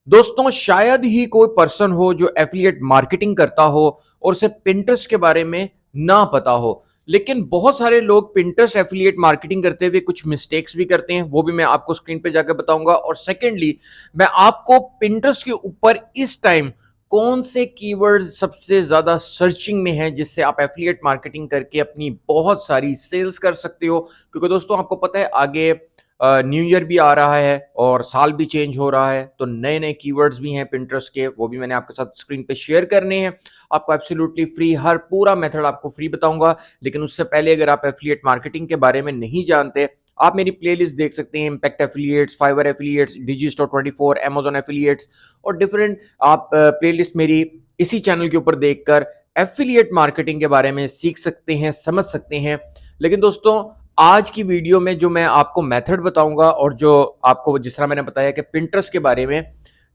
दोस्तों शायद ही कोई पर्सन हो जो एफिलिएट मार्केटिंग करता हो और उसे पिंटरेस्ट के बारे में ना पता हो। लेकिन बहुत सारे लोग पिंटरेस्ट एफिलिएट मार्केटिंग करते हुए कुछ मिस्टेक्स भी करते हैं, वो भी मैं आपको स्क्रीन पे जाकर बताऊंगा। और सेकेंडली मैं आपको पिंटरेस्ट के ऊपर इस टाइम कौन से कीवर्ड्स सबसे ज्यादा सर्चिंग में हैं जिससे आप एफिलिएट मार्केटिंग करके अपनी बहुत सारी सेल्स कर सकते हो। क्योंकि दोस्तों आपको पता है आगे न्यू ईयर भी आ रहा है और साल भी चेंज हो रहा है, तो नए नए कीवर्ड्स भी हैं पिंटरेस्ट के, वो भी मैंने आपके साथ स्क्रीन पे शेयर करने हैं। आपको एब्सोल्युटली फ्री, हर पूरा मेथड आपको फ्री बताऊंगा। लेकिन उससे पहले अगर आप एफिलिएट मार्केटिंग के बारे में नहीं जानते, आप मेरी प्लेलिस्ट देख सकते हैं, impact affiliates, Fiverr affiliates, Digistore 24, Amazon affiliates और डिफरेंट। आप प्लेलिस्ट मेरी इसी चैनल के ऊपर देखकर एफिलिएट मार्केटिंग के बारे में सीख सकते हैं, समझ सकते हैं। लेकिन दोस्तों आज की वीडियो में जो मैं आपको मेथड बताऊंगा और जो आपको जिस तरह मैंने बताया कि पिंटरेस्ट के बारे में,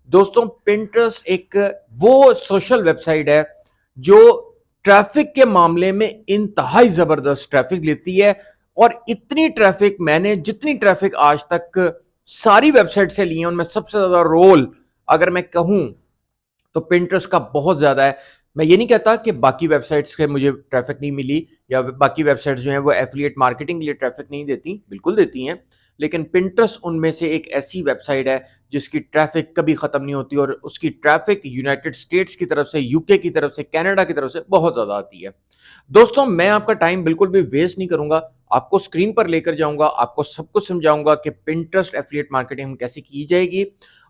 दोस्तों पिंटरेस्ट एक वो सोशल वेबसाइट है जो ट्रैफिक के मामले में इंतहाई जबरदस्त ट्रैफिक लेती है। और इतनी ट्रैफिक, मैंने जितनी ट्रैफिक आज तक सारी वेबसाइट से ली है उनमें सबसे ज्यादा रोल अगर मैं कहूं तो पिंटरेस्ट का बहुत ज्यादा है। मैं ये नहीं कहता कि बाकी वेबसाइट्स से मुझे ट्रैफिक नहीं मिली या बाकी वेबसाइट्स जो हैं वो एफिलिएट मार्केटिंग के लिए ट्रैफिक नहीं देती, बिल्कुल देती हैं। लेकिन पिंटरेस्ट उनमें से एक ऐसी वेबसाइट है जिसकी ट्रैफिक कभी खत्म नहीं होती और उसकी ट्रैफिक यूनाइटेड स्टेट्स की तरफ से, यूके की तरफ से, कनाडा की तरफ से बहुत ज्यादा आती है। दोस्तों मैं आपका टाइम बिल्कुल भी वेस्ट नहीं करूंगा, आपको स्क्रीन पर लेकर जाऊंगा, आपको सब कुछ समझाऊंगा कि पिंटरेस्ट एफिलिएट मार्केटिंग कैसे की जाएगी।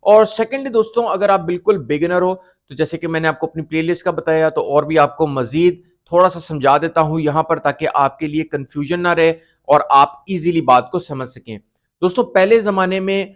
और सेकेंडली दोस्तों अगर आप बिल्कुल बिगिनर हो तो जैसे कि मैंने आपको अपनी प्लेलिस्ट का बताया, तो और भी आपको मजीद थोड़ा सा समझा देता हूं यहां पर ताकि आपके लिए कंफ्यूजन ना रहे और आप इजीली बात को समझ सकें। दोस्तों पहले जमाने में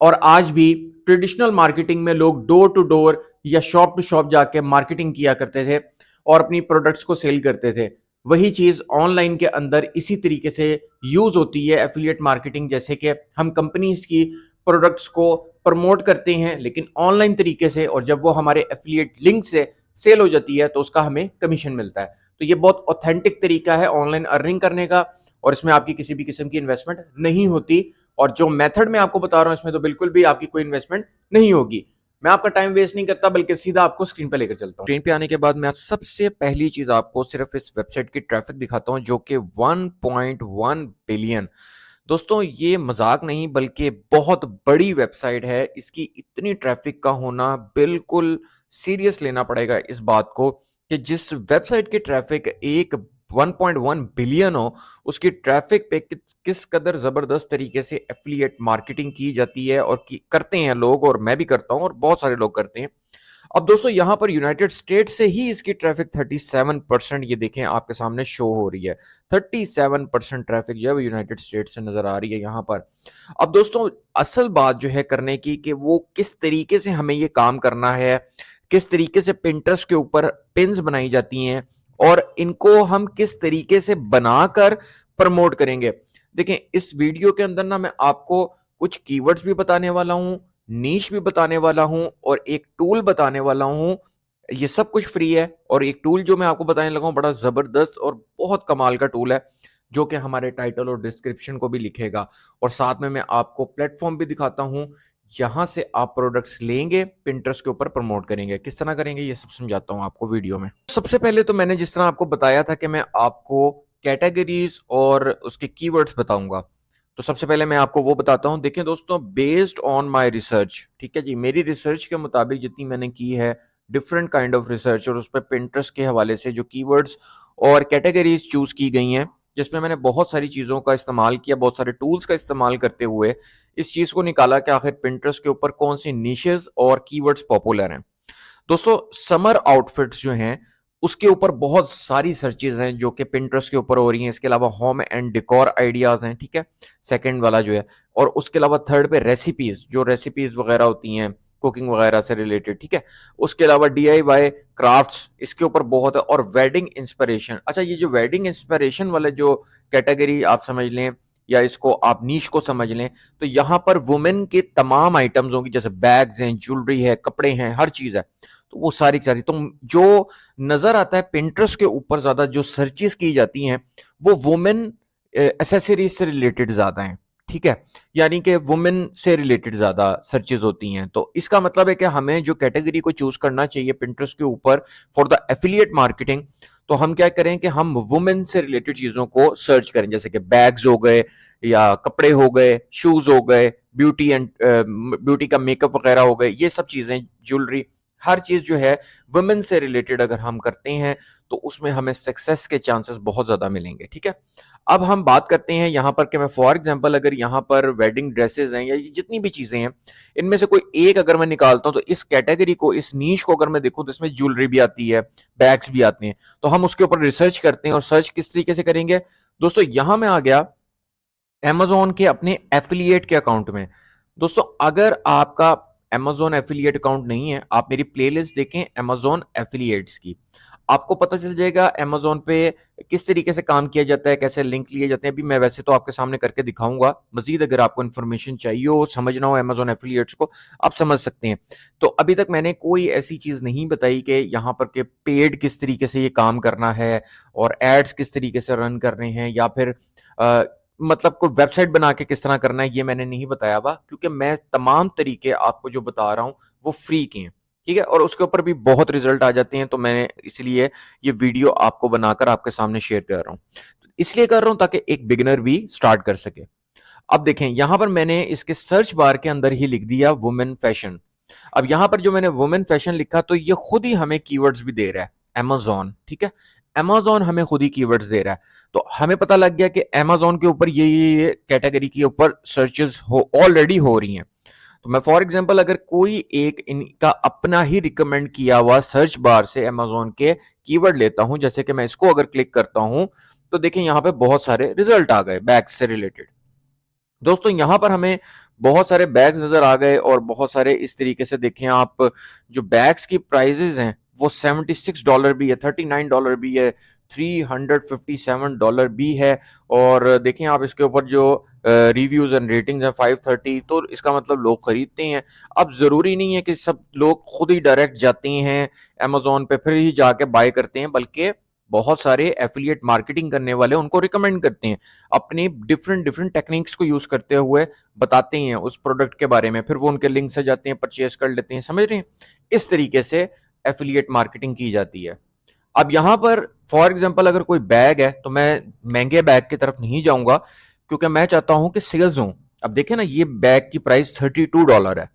और आज भी ट्रेडिशनल मार्केटिंग में लोग डोर टू डोर या शॉप टू शॉप जाके मार्केटिंग किया करते थे और अपनी प्रोडक्ट्स को सेल करते थे। वही चीज ऑनलाइन के अंदर इसी तरीके से यूज होती है एफिलिएट मार्केटिंग। जैसे कि हम कंपनीज की प्रोडक्ट्स को प्रमोट करते हैं लेकिन ऑनलाइन तरीके से, और जब वो हमारे एफिलिएट लिंक से सेल हो जाती है तो उसका हमें कमीशन मिलता है। तो ये बहुत ऑथेंटिक तरीका है ऑनलाइन अर्निंग करने का और इसमें आपकी किसी भी किस्म की इन्वेस्टमेंट नहीं होती। और जो मेथड मैं आपको बता रहा हूं इसमें तो बिल्कुल भी आपकी कोई इन्वेस्टमेंट नहीं होगी। मैं आपका टाइम वेस्ट नहीं करता बल्कि सीधा आपको स्क्रीन पे लेकर चलता हूं। स्क्रीन पे आने के बाद मैं सबसे पहली चीज आपको सिर्फ इस वेबसाइट की ट्रैफिक दिखाता हूं जो कि 1.1 बिलियन। दोस्तों ये मजाक नहीं बल्कि बहुत बड़ी वेबसाइट है। इसकी इतनी ट्रैफिक का होना बिल्कुल सीरियस लेना पड़ेगा इस बात को कि जिस वेबसाइट की ट्रैफिक एक 1.1 बिलियन हो, उसकी ट्रैफिक पे किस कदर जबरदस्त तरीके से एफिलिएट मार्केटिंग की जाती है और करते हैं लोग, और मैं भी करता हूं और बहुत सारे लोग करते हैं। अब दोस्तों यहां पर यूनाइटेड स्टेट से ही इसकी ट्रैफिक 37%, ये देखें आपके सामने शो हो रही है, 37% ट्रैफिक जो है वो यूनाइटेड स्टेट से नजर आ रही है यहां पर। अब दोस्तों असल बात जो है करने की कि वो किस तरीके से हमें ये काम करना है, किस तरीके से पिंटरेस्ट के ऊपर पिन्स बनाई जाती हैं और इनको हम किस तरीके से बनाकर प्रमोट करेंगे। देखें इस वीडियो के अंदर ना मैं आपको कुछ कीवर्ड्स भी बताने वाला हूं, नीश भी बताने वाला हूं और एक टूल बताने वाला हूं। ये सब कुछ फ्री है और एक टूल जो मैं आपको बताने लगा हूं बड़ा जबरदस्त और बहुत कमाल का टूल है जो कि हमारे टाइटल और डिस्क्रिप्शन को भी लिखेगा। और साथ में मैं आपको प्लेटफॉर्म भी दिखाता हूं जहां से आप प्रोडक्ट्स लेंगे, पिंटरेस्ट के ऊपर प्रमोट करेंगे। किस तरह करेंगे ये सब समझाता हूं आपको वीडियो में। सबसे पहले तो मैंने जिस तरह आपको बताया था कि मैं आपको कैटेगरीज और उसके कीवर्ड्स बताऊंगा, तो सबसे पहले मैं आपको वो बताता हूं। देखें दोस्तों, बेस्ड ऑन माय रिसर्च, ठीक है जी, मेरी रिसर्च के मुताबिक जितनी मैंने की है, डिफरेंट काइंड ऑफ रिसर्च, और उस पर पिंटरेस्ट के हवाले से जो कीवर्ड्स और कैटेगरीज चूज की गई हैं, जिसमें मैंने बहुत सारी चीजों का इस्तेमाल किया, बहुत सारे टूल्स का इस्तेमाल करते हुए इस चीज को निकाला कि आखिर पिंटरेस्ट के ऊपर कौन सी निशेस और कीवर्ड्स पॉपुलर हैं। दोस्तों समर आउटफिट्स जो हैं उसके ऊपर बहुत सारी सर्चेज हैं जो कि पिंटरेस्ट के ऊपर हो रही हैं। इसके अलावा होम एंड डेकोर आइडियाज हैं, ठीक है, सेकंड वाला जो है। और उसके अलावा थर्ड पे रेसिपीज, जो रेसिपीज वगैरह होती हैं कुकिंग वगैरह से रिलेटेड, ठीक है। उसके अलावा DIY क्राफ्ट्स इसके ऊपर बहुत है, और वेडिंग इंस्पिरेशन। अच्छा, ये जो वेडिंग इंस्पिरेशन वाले जो कैटेगरी आप समझ लें या इसको आप नीश को समझ लें, तो यहाँ पर वुमेन के तमाम आइटम्स होंगी, जैसे बैग्स हैं, ज्वेलरी है, कपड़े हैं, हर चीज है। तो वो सारी सारी तो जो नजर आता है पिंटरेस्ट के ऊपर ज्यादा जो सर्चेस की जाती हैं वो वुमेन एसेसरीज से रिलेटेड ज्यादा हैं, ठीक है, यानी कि वुमेन से रिलेटेड ज़्यादा सर्चेज़ होती हैं। तो इसका मतलब है कि हमें जो कैटेगरी को चूज़ करना चाहिए पिंटरेस्ट के ऊपर फॉर द एफिलिएट मार्केटिंग, तो हम क्या करें कि हम वुमेन से रिलेटेड चीज़ों को सर्च करें, जैसे कि बैग्स हो गए या कपड़े हो गए, शूज़ हो गए, ब्यूटी का मेकअप वगैरह हो गए, ये सब चीज़ें, ज्वेलरी, हर चीज़ जो है वुमेन से रिलेटेड अगर हम करते हैं, तो उसमें हमें सक्सेस के चांसेस बहुत ज़्यादा मिलेंगे, ठीक है? अब हम बात करते हैं यहाँ पर कि मैं फॉर एग्जांपल अगर यहाँ पर वेडिंग ड्रेसेस हैं या ये जितनी भी चीज़ें हैं, इनमें से कोई एक अगर मैं निकालता हूँ, तो इस कैटेगरी को, इस नीश को अगर मैं देखूँ, तो इसमें ज्वेलरी भी आती है, बैग्स भी आते हैं। तो हम उसके ऊपर रिसर्च करते हैं और सर्च किस तरीके से करेंगे? दोस्तों यहाँ मैं आ गया अमेज़न के अपने एफ़िलिएट के अकाउंट में। दोस्तों अगर आपका अमेज़न एफ़िलिएट अकाउंट नहीं है, आप मेरी प्लेलिस्ट देखें अमेज़न एफ़िलिएट्स की। आपको पता चल जाएगा अमेज़न पे किस तरीके से काम किया जाता है, कैसे लिंक लिए जाते हैं। अभी मैं वैसे तो आपके सामने करके दिखाऊँगा। मज़ीद अगर आपको इन्फॉर्मेशन चाहिए हो, समझना हो अमेज़न एफ़िलिएट्स को, आप समझ सकते हैं। तो अभी तक मैंने कोई ऐसी चीज़ नहीं बताई कि यहाँ पर के पेड किस तरीके से ये काम करना है और एड्स किस तरीके से रन करने हैं, या फिर अ, मतलब कोई वेबसाइट बना के किस तरह करना है, ये मैंने नहीं बताया हुआ, क्योंकि मैं तमाम तरीके आपको जो बता रहा हूँ वो फ्री के हैं, ठीक है? और उसके ऊपर भी बहुत रिजल्ट आ जाते हैं, तो मैंने इसलिए ये वीडियो आपको बनाकर आपके सामने शेयर कर रहा हूँ। इसलिए कर रहा हूँ ताकि एक बिगिनर भी स्टार्ट कर सके। अब देखें यहाँ पर मैंने इसके सर्च बार के अंदर ही लिख दिया वुमेन फैशन। अब यहाँ पर जो मैंने वुमेन फैशन लिखा, तो ये खुद ही हमें कीवर्ड्स भी दे रहा है अमेज़न, ठीक है? अमेज़न हमें खुद ही कीवर्ड्स दे रहा है। तो हमें पता लग गया कि अमेज़न के ऊपर ये कैटेगरी के ऊपर सर्चेज़ हो ऑलरेडी हो रही हैं। तो मैं फॉर एग्जांपल अगर कोई एक इनका अपना ही रिकमेंड किया हुआ सर्च बार से अमेज़न के कीवर्ड लेता हूं, जैसे कि मैं इसको अगर क्लिक करता हूं, तो देखिए यहाँ पे बहुत सारे रिजल्ट आ गए बैग्स से रिलेटेड। दोस्तों यहाँ पर हमें बहुत सारे बैग्स नजर आ गए और बहुत सारे इस तरीके से देखें आप, जो बैग्स की प्राइजेस हैं वो $76 भी है, $39 भी है, $357 भी है। और देखें आप इसके ऊपर जो रिव्यूज एंड रेटिंग्स हैं 530, तो इसका मतलब लोग खरीदते हैं। अब जरूरी नहीं है कि सब लोग खुद ही डायरेक्ट जाते हैं अमेजोन पे फिर ही जाके बाय करते हैं, बल्कि बहुत सारे एफिलिएट मार्केटिंग करने वाले उनको रिकमेंड करते हैं, अपनी डिफरेंट डिफरेंट टेक्निक्स को यूज करते हुए बताते हैं उस प्रोडक्ट के बारे में, फिर वो उनके लिंक से जाते हैं, परचेज कर लेते हैं, समझ रहे हैं? इस तरीके से एफिलिएट मार्केटिंग की जाती है। अब यहाँ पर फॉर एग्जांपल अगर कोई बैग है, तो मैं महंगे बैग की तरफ नहीं जाऊंगा, क्योंकि मैं चाहता हूं कि सेल्स हो। अब देखें ना, ये बैग की प्राइस $32 है।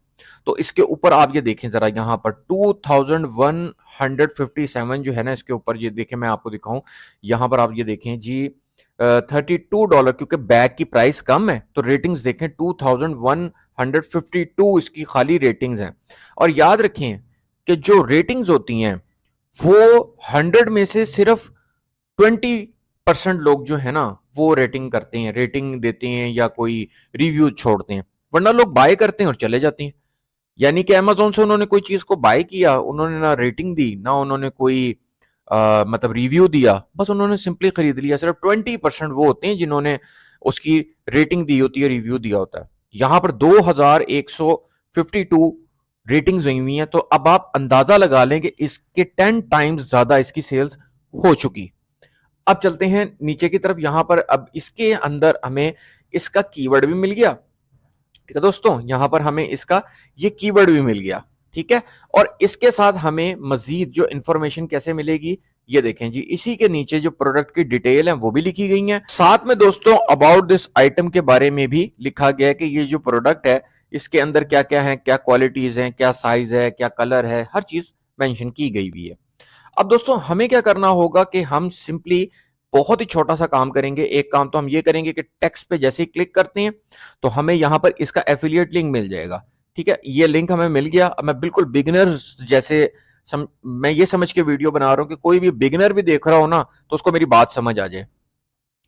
तो इसके ऊपर आप ये देखें जरा, यहाँ पर 2157 जो है ना, इसके ऊपर ये देखें, मैं आपको दिखाऊं, यहाँ पर आप ये देखें जी, $32, क्योंकि बैग की प्राइस कम है, तो रेटिंग्स देखें 2152 इसकी खाली रेटिंग्स हैं। और याद रखें कि जो रेटिंग्स होती हैं वो 100 में से सिर्फ 20% लोग जो है ना वो रेटिंग करते हैं, रेटिंग देते हैं या कोई रिव्यू छोड़ते हैं, वरना लोग बाय करते हैं और चले जाते हैं। यानी कि अमेज़न से उन्होंने कोई चीज़ को बाय किया, उन्होंने ना रेटिंग दी, ना उन्होंने कोई मतलब रिव्यू दिया, बस उन्होंने सिंपली खरीद लिया। सिर्फ 20% वो होते हैं जिन्होंने उसकी रेटिंग दी होती है, रिव्यू दिया होता है। यहाँ पर 2152 रेटिंग्स हुई हुई हैं, तो अब आप अंदाजा लगा लें कि इसके 10 टाइम्स ज्यादा इसकी सेल्स हो चुकी। अब चलते हैं नीचे की तरफ, यहां पर अब इसके अंदर हमें इसका कीवर्ड भी मिल गया, ठीक है दोस्तों? यहां पर हमें इसका ये कीवर्ड भी मिल गया, ठीक है? और इसके साथ हमें मजीद जो इंफॉर्मेशन कैसे मिलेगी, ये देखें जी, इसी के नीचे जो प्रोडक्ट की डिटेल है वो भी लिखी गई है। साथ में दोस्तों अबाउट दिस आइटम के बारे में भी लिखा गया है कि ये जो प्रोडक्ट है इसके अंदर क्या क्या है, क्या क्वालिटीज हैं, क्या साइज है, क्या कलर है, हर चीज मेंशन की गई हुई है। अब दोस्तों हमें क्या करना होगा कि हम सिंपली बहुत ही छोटा सा काम करेंगे। एक काम तो हम ये करेंगे कि टेक्स्ट पे जैसे ही क्लिक करते हैं, तो हमें यहां पर इसका एफिलिएट लिंक मिल जाएगा, ठीक है? ये लिंक हमें मिल गया। अब मैं बिल्कुल बिगिनर जैसे मैं ये समझ के वीडियो बना रहा हूं कि कोई भी बिगिनर भी देख रहा हो ना, तो उसको मेरी बात समझ आ जाए।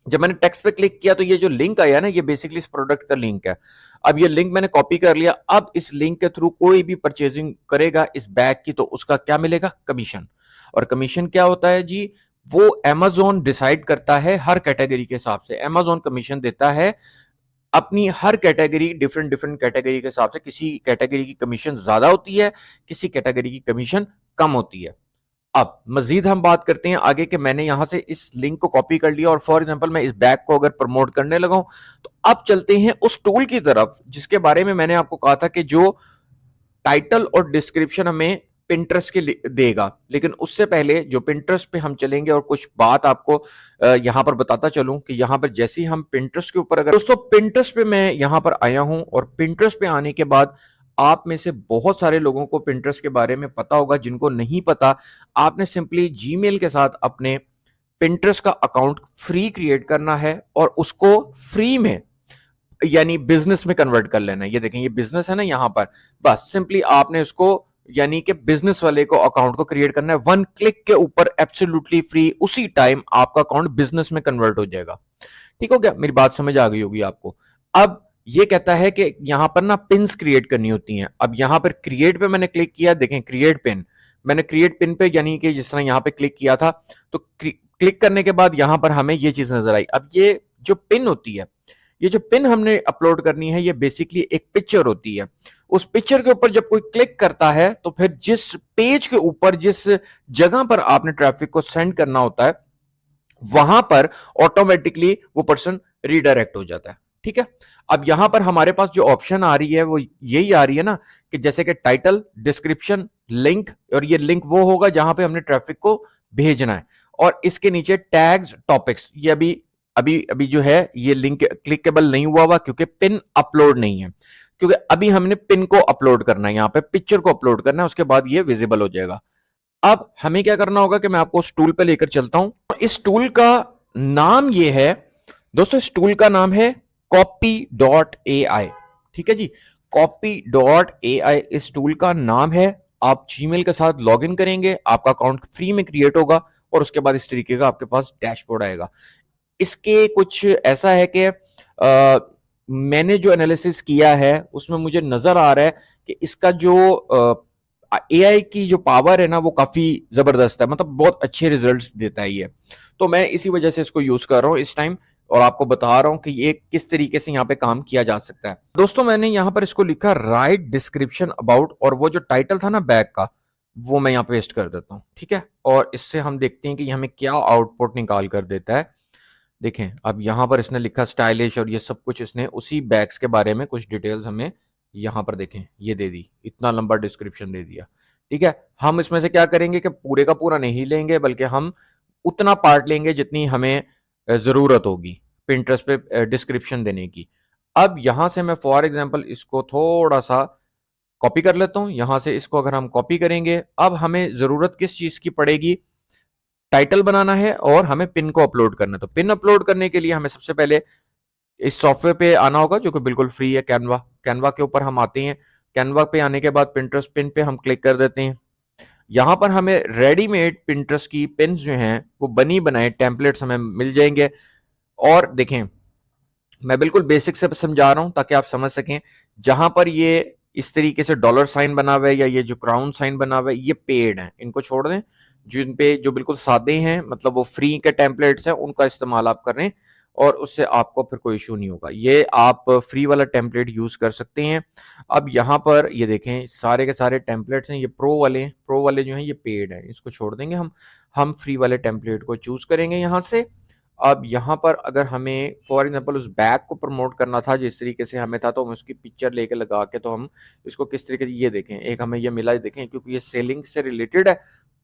जब मैंने टेक्स्ट पे क्लिक किया, तो ये जो लिंक आया ना, ये बेसिकली इस प्रोडक्ट का लिंक है। अब ये लिंक मैंने कॉपी कर लिया। अब इस लिंक के थ्रू कोई भी परचेजिंग करेगा इस बैग की, तो उसका क्या मिलेगा? कमीशन। और कमीशन क्या होता है जी? वो अमेज़न डिसाइड करता है हर कैटेगरी के हिसाब से। अमेज़न कमीशन देता है अपनी हर कैटेगरी, डिफरेंट डिफरेंट कैटेगरी के हिसाब से। किसी कैटेगरी की कमीशन ज्यादा होती है, किसी कैटेगरी की कमीशन कम होती है। अब मजीद हम बात करते हैं आगे कि मैंने यहां से इस लिंक को कॉपी कर लिया और फॉर एग्जांपल मैं इस बैग को अगर प्रमोट करने लगा हूं, तो अब चलते हैं उस टूल की तरफ जिसके बारे में मैंने आपको कहा था कि जो टाइटल और डिस्क्रिप्शन हमें पिंटरेस्ट के देगा। लेकिन उससे पहले जो पिंटरेस्ट पे हम चलेंगे और कुछ बात आपको यहां पर बताता चलूं कि यहां पर जैसे ही हम पिंटरेस्ट के ऊपर, अगर दोस्तों पिंटरेस्ट पे मैं यहां पर आया हूं और पिंटरेस्ट पे आने के बाद आप में से बहुत सारे लोगों को पिंटरेस्ट के बारे में पता होगा, जिनको नहीं पता आपने सिंपली जीमेल के साथ अपने पिंटरेस्ट का अकाउंट फ्री क्रिएट करना है और उसको फ्री में यानी बिजनेस में कन्वर्ट कर लेना है। ये देखें, ये बिजनेस है ना यहां पर, बस सिंपली आपने उसको यानी कि बिजनेस वाले को अकाउंट को क्रिएट करना है। वन क्लिक के ऊपर एब्सोल्युटली फ्री, उसी टाइम आपका अकाउंट बिजनेस में कन्वर्ट हो जाएगा। ठीक हो गया, मेरी बात समझ आ गई होगी आपको। अब ये कहता है कि यहां पर ना पिन्स क्रिएट करनी होती हैं। अब यहां पर क्रिएट पे मैंने क्लिक किया, देखें क्रिएट पिन, मैंने क्रिएट पिन पे यानी कि जिस तरह यहां पे क्लिक किया था, तो क्लिक करने के बाद यहां पर हमें ये चीज नजर आई। अब ये जो पिन होती है, ये जो पिन हमने अपलोड करनी है, ये बेसिकली एक पिक्चर होती है। उस पिक्चर के ऊपर जब कोई क्लिक करता है तो फिर जिस पेज के ऊपर, जिस जगह पर आपने ट्रैफिक को सेंड करना होता है, वहां पर ऑटोमेटिकली वो पर्सन रीडायरेक्ट हो जाता है। ठीक है, अब यहां पर हमारे पास जो ऑप्शन आ रही है वो यही आ रही है ना, कि जैसे कि टाइटल, डिस्क्रिप्शन, लिंक, और ये लिंक वो होगा जहां पे हमने ट्रैफिक को भेजना है, और इसके नीचे टैग्स, टॉपिक्स। ये अभी अभी अभी जो है ये लिंक क्लिकेबल नहीं हुआ क्योंकि पिन अपलोड नहीं है, क्योंकि अभी हमने पिन को अपलोड करना है, यहां पे पिक्चर को अपलोड करना है, उसके बाद ये विजिबल हो जाएगा। अब हमें क्या करना होगा कि मैं आपको उस टूल पे लेकर चलता हूं। इस टूल का नाम ये है दोस्तों, इस टूल का नाम है copy.ai। ठीक है जी, copy.ai इस टूल का नाम है। आप जीमेल के साथ लॉगिन करेंगे, आपका अकाउंट फ्री में क्रिएट होगा और उसके बाद इस तरीके का आपके पास डैशबोर्ड आएगा। इसके कुछ ऐसा है कि मैंने जो एनालिसिस किया है उसमें मुझे नजर आ रहा है कि इसका जो एआई की जो पावर है ना वो काफी जबरदस्त है, मतलब बहुत अच्छे रिजल्ट्स देता है ये। तो मैं इसी वजह से इसको यूज कर रहा हूँ इस टाइम, और आपको बता रहा हूं कि ये किस तरीके से यहाँ पे काम किया जा सकता है। दोस्तों मैंने यहाँ पर इसको लिखा राइट डिस्क्रिप्शन अबाउट, और वो जो टाइटल था ना बैग का, वो मैं यहाँ पे पेस्ट कर देता हूँ। ठीक है, और इससे हम देखते हैं कि हमें क्या आउटपुट निकाल कर देता है। देखें, अब यहाँ पर इसने लिखा स्टाइलिश, और ये सब कुछ इसने उसी बैग्स के बारे में कुछ डिटेल्स हमें यहाँ पर देखें ये दे दी, इतना लंबा डिस्क्रिप्शन दे दिया। ठीक है, हम इसमें से क्या करेंगे कि पूरे का पूरा नहीं लेंगे, बल्कि हम उतना पार्ट लेंगे जितनी हमें जरूरत होगी पिंटरेस्ट पे डिस्क्रिप्शन देने की। अब यहां से मैं फॉर एग्जांपल इसको थोड़ा सा कॉपी कर लेता हूं। यहां से इसको अगर हम कॉपी करेंगे, अब हमें जरूरत किस चीज की पड़ेगी, टाइटल बनाना है और हमें पिन को अपलोड करना है। तो पिन अपलोड करने के लिए हमें सबसे पहले इस सॉफ्टवेयर पे आना होगा जो कि बिल्कुल फ्री है, कैनवा। कैनवा के ऊपर हम आते हैं। कैनवा पे आने के बाद पिंटरेस्ट पिन पे हम क्लिक कर देते हैं। यहां पर हमें रेडीमेड पिंटरेस्ट की पिन्स जो हैं वो बनी बनाए टेम्पलेट्स हमें मिल जाएंगे। और देखें, मैं बिल्कुल बेसिक से समझा रहा हूं ताकि आप समझ सकें। जहां पर ये इस तरीके से डॉलर साइन बना हुआ है या ये जो क्राउन साइन बना हुआ है, ये पेड है, इनको छोड़ दें। जिन पे जो बिल्कुल सादे हैं, मतलब वो फ्री के टेम्पलेट्स हैं, उनका इस्तेमाल आप करें और उससे आपको फिर कोई इशू नहीं होगा। ये आप फ्री वाला टेम्पलेट यूज कर सकते हैं। अब यहाँ पर ये देखें, सारे के सारे टेम्पलेट्स हैं, ये प्रो वाले जो हैं ये पेड है, इसको छोड़ देंगे हम फ्री वाले टेम्पलेट को चूज करेंगे यहाँ से। अब यहाँ पर अगर हमें फॉर एग्जांपल उस बैग को प्रमोट करना था जिस तरीके से हमें था, तो हम उसकी पिक्चर लेके लगा के, तो हम इसको किस तरीके से, ये देखें एक हमें ये मिला, देखें क्योंकि ये सेलिंग से रिलेटेड है।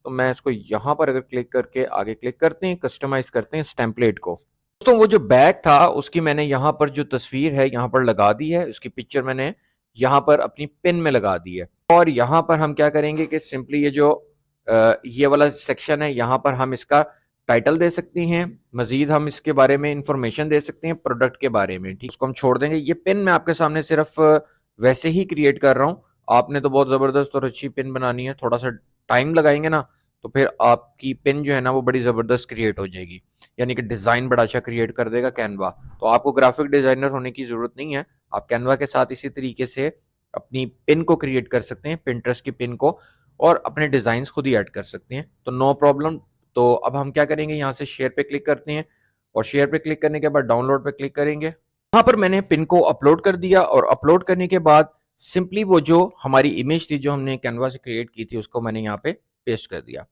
तो मैं इसको यहाँ पर अगर क्लिक करके आगे क्लिक करते हैं, कस्टमाइज करते हैं इस टेम्पलेट को। दोस्तों वो जो बैग था उसकी मैंने यहाँ पर जो तस्वीर है यहाँ पर लगा दी है, उसकी पिक्चर मैंने यहाँ पर अपनी पिन में लगा दी है। और यहाँ पर हम क्या करेंगे कि सिंपली ये जो ये वाला सेक्शन है, यहाँ पर हम इसका टाइटल दे सकते हैं, मजीद हम इसके बारे में इंफॉर्मेशन दे सकते हैं प्रोडक्ट के बारे में। ठीक, उसको हम छोड़ देंगे। ये पिन मैं आपके सामने सिर्फ वैसे ही क्रिएट कर रहा हूँ। आपने तो बहुत जबरदस्त और अच्छी पिन बनानी है, थोड़ा सा टाइम लगाएंगे ना तो फिर आपकी पिन जो है ना वो बड़ी जबरदस्त क्रिएट हो जाएगी, यानी कि डिजाइन बड़ा अच्छा क्रिएट कर देगा कैनवा। तो आपको ग्राफिक डिजाइनर होने की जरूरत नहीं है, आप कैनवा के साथ इसी तरीके से अपनी पिन को क्रिएट कर सकते हैं, पिंटरेस्ट की पिन को, और अपने डिजाइन खुद ही ऐड कर सकते हैं, तो नो प्रॉब्लम। तो अब हम क्या करेंगे, यहाँ से शेयर पे क्लिक करते हैं और शेयर पे क्लिक करने के बाद डाउनलोड पे क्लिक करेंगे। यहाँ पर मैंने पिन को अपलोड कर दिया और अपलोड करने के बाद सिंपली वो जो हमारी इमेज थी जो हमने कैनवा से क्रिएट की थी उसको मैंने यहाँ पे पेस्ट कर दिया।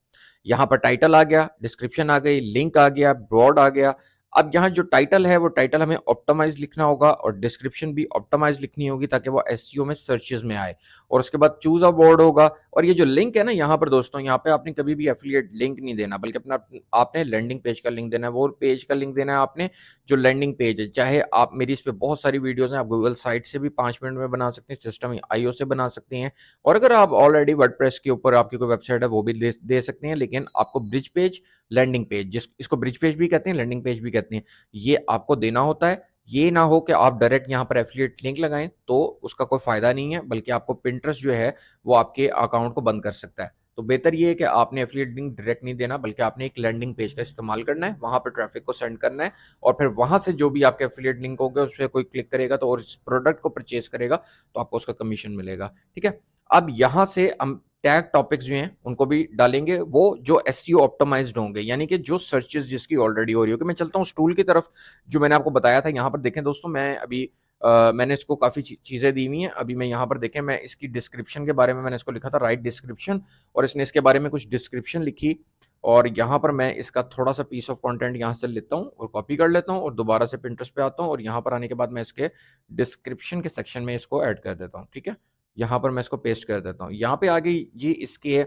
यहाँ पर टाइटल आ गया, डिस्क्रिप्शन आ गई, लिंक आ गया, ब्रॉड आ गया। अब यहाँ जो टाइटल है वो टाइटल हमें ऑप्टिमाइज लिखना होगा और डिस्क्रिप्शन भी ऑप्टिमाइज लिखनी होगी ताकि वो एसईओ में सर्चेस में आए। और उसके बाद चूज अ वर्ड होगा। और ये जो लिंक है ना यहाँ पर दोस्तों, यहाँ पे आपने कभी भी एफिलिएट लिंक नहीं देना, बल्कि अपना आपने लैंडिंग पेज का लिंक देना है। वो पेज का लिंक देना है आपने जो लैंडिंग पेज है। चाहे आप मेरी इस पे बहुत सारी वीडियोस हैं, आप गूगल साइट से भी 5 मिनट में बना सकते हैं, सिस्टम आईओ से बना सकते हैं। और अगर आप ऑलरेडी वर्डप्रेस के ऊपर आपकी कोई वेबसाइट है वो भी दे सकते हैं। लेकिन आपको ब्रिज पेज, लैंडिंग पेज, जिस इसको ब्रिज पेज भी कहते हैं, लैंडिंग पेज भी कहते हैं, ये आपको देना होता है। ये ना हो कि आप डायरेक्ट यहाँ पर एफिलिएट लिंक लगाएं, तो उसका कोई फायदा नहीं है, बल्कि आपको पिंटरेस्ट जो है वो आपके अकाउंट को बंद कर सकता है। तो बेहतर ये है कि आपने एफिलिएट लिंक डायरेक्ट नहीं देना, बल्कि आपने एक लैंडिंग पेज का इस्तेमाल करना है, वहां पर ट्रैफिक को सेंड करना है, और फिर वहां से जो भी आपके एफिलिएट लिंक होगा उस पर कोई क्लिक करेगा तो और इस प्रोडक्ट को परचेज करेगा तो आपको उसका कमीशन मिलेगा। ठीक है, अब यहां से हम टैग टॉपिक्स जो हैं उनको भी डालेंगे, वो जो एसईओ ऑप्टिमाइज्ड होंगे, यानी कि जो सर्चेस जिसकी ऑलरेडी हो रही होगी। मैं चलता हूँ उस टूल की तरफ जो मैंने आपको बताया था। यहाँ पर देखें दोस्तों, मैं अभी मैंने इसको काफ़ी चीज़ें दी हुई हैं। अभी मैं यहाँ पर देखें, मैं इसकी डिस्क्रिप्शन के बारे में मैंने इसको लिखा था राइट डिस्क्रिप्शन, और इसने इसके बारे में कुछ डिस्क्रिप्शन लिखी। और यहाँ पर मैं इसका थोड़ा सा पीस ऑफ कंटेंट यहाँ से लेता हूँ और कॉपी कर लेता हूँ और दोबारा से पिंटरेस्ट पे आता हूँ, और यहाँ पर आने के बाद मैं इसके डिस्क्रिप्शन के सेक्शन में इसको ऐड कर देता हूँ। ठीक है, यहाँ पर मैं इसको पेस्ट कर देता हूँ। यहाँ पे आ गई जी इसके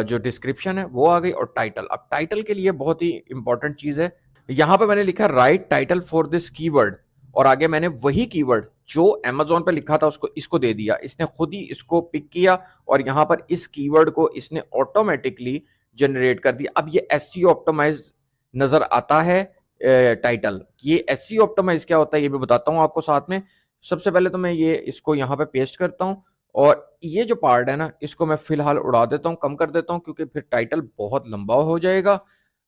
जो डिस्क्रिप्शन है वो आ गई, और टाइटल। अब टाइटल के लिए बहुत ही इंपॉर्टेंट चीज़ है, यहाँ पे मैंने लिखा right title for this keyword, और आगे मैंने वही कीवर्ड जो अमेज़न पे लिखा था उसको इसको दे दिया। इसने खुद ही इसको पिक किया और यहाँ पर इस कीवर्ड को इसने ऑटोमेटिकली जनरेट कर दिया। अब ये एसईओ ऑप्टिमाइज नजर आता है टाइटल। ये एसईओ ऑप्टिमाइज क्या होता है ये भी बताता हूँ आपको साथ में। सबसे पहले तो मैं ये इसको यहाँ पे पेस्ट करता हूँ, और ये जो पार्ट है ना इसको मैं फिलहाल उड़ा देता हूँ, कम कर देता हूँ, क्योंकि फिर टाइटल बहुत लंबा हो जाएगा।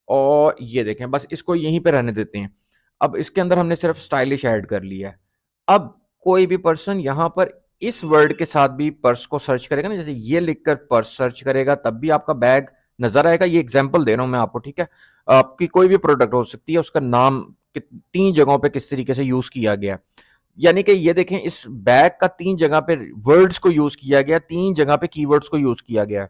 और ये देखें, बस इसको यहीं पे रहने देते हैं। अब इसके अंदर हमने सिर्फ स्टाइलिश ऐड कर लिया है। अब कोई भी पर्सन यहाँ पर इस वर्ड के साथ भी पर्स को सर्च करेगा ना, जैसे ये लिखकर पर्स सर्च करेगा, तब भी आपका बैग नजर आएगा। ये एग्जांपल दे रहा हूं मैं आपको, ठीक है। आपकी कोई भी प्रोडक्ट हो सकती है, उसका नाम 3 जगहों पे किस तरीके से यूज किया गया, यानी कि ये देखें इस बैग का 3 जगह पे वर्ड्स को यूज किया गया, 3 जगह पे कीवर्ड्स को यूज किया गया।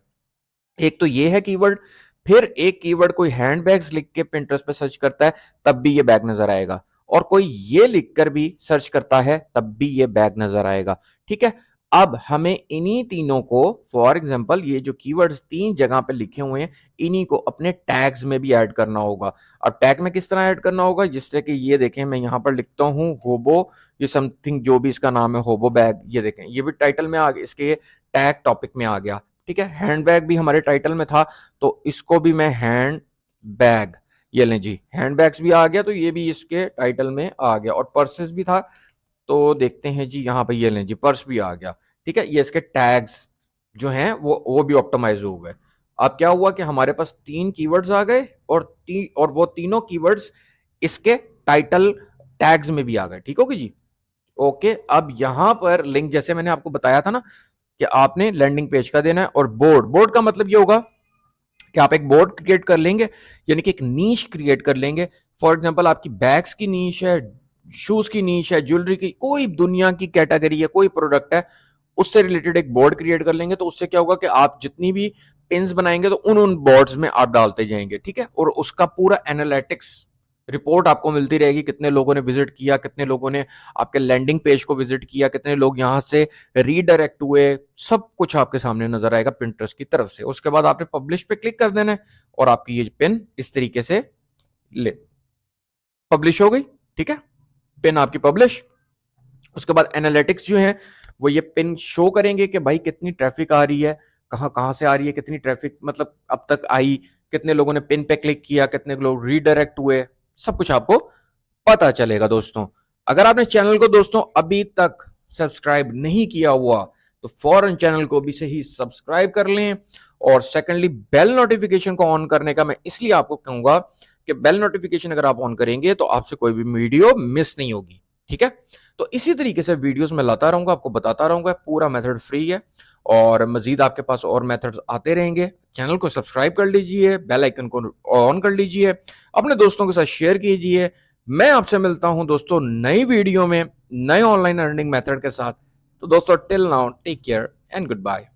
एक तो ये है कीवर्ड, फिर एक कीवर्ड कोई हैंडबैग्स लिख के पिंटरेस्ट पे सर्च करता है तब भी ये बैग नजर आएगा, और कोई ये लिखकर भी सर्च करता है तब भी ये बैग नजर आएगा। ठीक है, अब हमें इन्हीं तीनों को, फॉर एग्जांपल ये जो कीवर्ड्स 3 जगह पे लिखे हुए हैं, इन्हीं को अपने टैग्स में भी ऐड करना होगा। अब टैग में किस तरह ऐड करना होगा, जिससे कि ये देखें मैं यहां पर लिखता हूं होबो, ये समथिंग जो भी इसका नाम है होबो बैग, ये देखें ये भी टाइटल में आ गया, इसके टैग टॉपिक में आ गया। ठीक है, हैंडबैग भी हमारे टाइटल में था तो इसको भी मैं हैंड बैग, ये लें जी हैंडबैग्स भी आ गया तो ये भी इसके टाइटल में आ गया। और पर्सेस भी था तो देखते हैं जी यहाँ पे, ये लें जी पर्स भी आ गया। ठीक है, ये इसके टैग्स जो हैं वो भी ऑप्टिमाइज हो गए। अब क्या हुआ कि हमारे पास 3 कीवर्ड्स आ गए, और वो तीनों कीवर्ड्स इसके टाइटल टैग्स में भी आ गए। ठीक होगी जी, ओके। अब यहां पर लिंक जैसे मैंने आपको बताया था ना कि आपने लैंडिंग पेज का देना है, और बोर्ड, बोर्ड का मतलब ये होगा कि आप एक बोर्ड क्रिएट कर लेंगे, यानी कि एक नीश क्रिएट कर लेंगे। फॉर एग्जांपल आपकी बैग्स की नीश है, शूज की नीश है, ज्वेलरी की, कोई दुनिया की कैटेगरी है, कोई प्रोडक्ट है, उससे रिलेटेड एक बोर्ड क्रिएट कर लेंगे। तो उससे क्या होगा कि आप जितनी भी पिन्स बनाएंगे तो उन बोर्ड्स में आप डालते जाएंगे। ठीक है, और उसका पूरा एनालिटिक्स रिपोर्ट आपको मिलती रहेगी, कितने लोगों ने विजिट किया, कितने लोगों ने आपके लैंडिंग पेज को विजिट किया, कितने लोग यहां से रीडायरेक्ट हुए, सब कुछ आपके सामने नजर आएगा पिंटरेस्ट की तरफ से। उसके बाद आपने पब्लिश पे क्लिक कर देना है और आपकी ये पिन इस तरीके से ले पब्लिश हो गई। ठीक है, पिन आपकी पब्लिश। उसके बाद एनालिटिक्स जो है वो ये पिन शो करेंगे कि भाई कितनी ट्रैफिक आ रही है, कहां कहां से आ रही है, कितनी ट्रैफिक मतलब अब तक आई, कितने लोगों ने पिन पे क्लिक किया, कितने लोग रीडायरेक्ट हुए, सब कुछ आपको पता चलेगा दोस्तों। अगर आपने चैनल को दोस्तों अभी तक सब्सक्राइब नहीं किया हुआ तो फौरन चैनल को भी सही सब्सक्राइब कर लें। और सेकंडली बेल नोटिफिकेशन को ऑन करने का मैं इसलिए आपको कहूंगा कि बेल नोटिफिकेशन अगर आप ऑन करेंगे तो आपसे कोई भी वीडियो मिस नहीं होगी। ठीक है, तो इसी तरीके से वीडियोस मैं लाता रहूंगा, आपको बताता रहूंगा, पूरा मेथड फ्री है, और मजीद आपके पास और मेथड्स आते रहेंगे। चैनल को सब्सक्राइब कर लीजिए, बेल आइकन को ऑन कर लीजिए, अपने दोस्तों के साथ शेयर कीजिए। मैं आपसे मिलता हूं दोस्तों नई वीडियो में नए ऑनलाइन अर्निंग मेथड के साथ। तो दोस्तों till now take care and good bye.